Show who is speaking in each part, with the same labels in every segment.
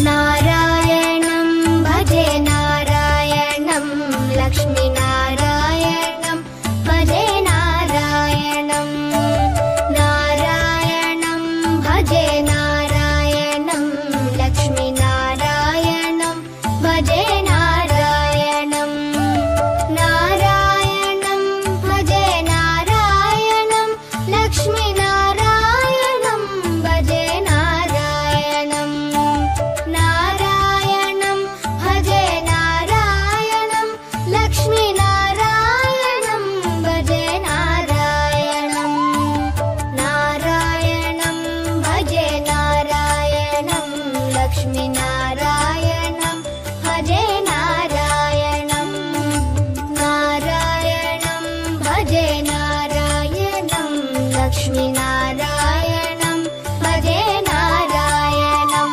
Speaker 1: नारायणं भजे नारायणं लक्ष्मीनारायणं भजे नारायणं नारायणं भजे नारायणं लक्ष्मीनारायणं भजे नारायणं नारायणं भजे नारायणं लक्ष्मीनारायणं भजे नारायणं नारायणं भजे नारायणं लक्ष्मीनारायणं भजे नारायणं नारायणं भजे नारायणं लक्ष्मीनारायणं भजे नारायणं नारायणं भजे नारायणं लक्ष्मीनारायणं भजे नारायणं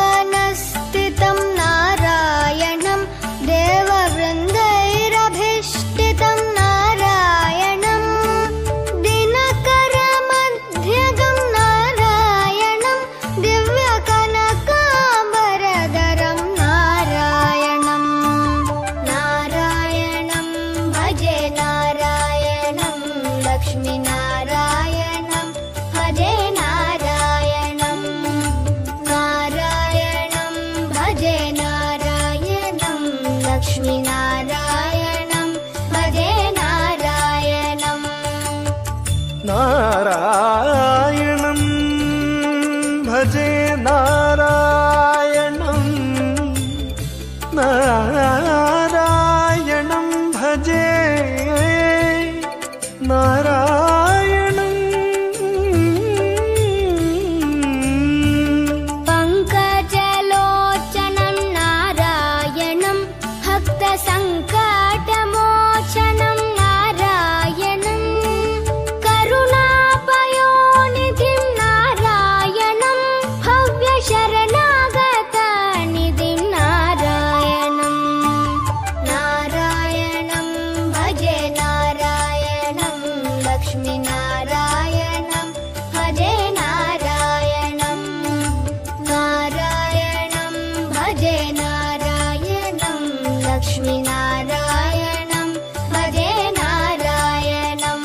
Speaker 1: वृन्दावनस्थितं नारायणं देववृन्दैरभिष्टितं नारायणं दिनकरमध्यगं नारायणं दिव्यकनकाम्बरधरं नारायणं नारायणं भजे नारायणं लक्ष्मीनारायणं भजे नारायणं नारायणं भजे नारायणं लक्ष्मीनारायणं भजे नारायणं
Speaker 2: नारायणं भजे नारायणं नारायणं भजे नारायणं
Speaker 1: पङ्कजलोचनं नारायणं भक्तसङ्कटमोचनं नारायणं करुणापयोनिधिं नारायणं भव्यशरणागतनिधिं नारायणं नारायणं भजे नारायणं लक्ष्मीनारायणं भजे नारायणं नारायणं भजे नारायणं लक्ष्मीनारायणं भजे नारायणं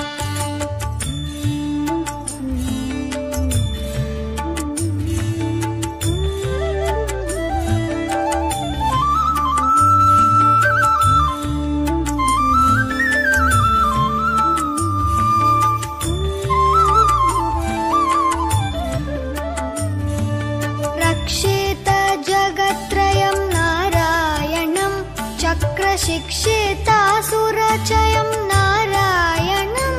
Speaker 1: रक्षितजगत्त्रयं नारायणं चक्रशिक्षितासुरचयं नारायणं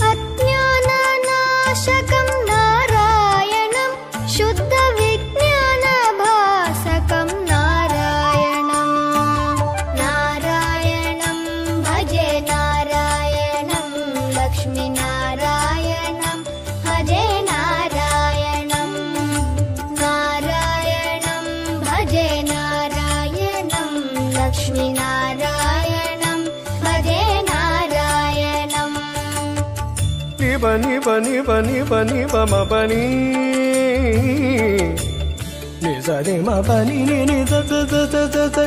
Speaker 1: अज्ञाननाशकं नारायणं शुद्धविज्ञानभासकं नारायणं नारायणं भजे नारायणं लक्ष्मीनारायणं भजे नारायणं नारायणं भजे नारायणं लक्ष्मीनारायणं भजे नारायणं
Speaker 2: निबनि बनि बनि बनि बम बनि निजनि म बनि नि the the the the the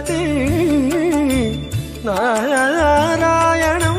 Speaker 2: नारायणं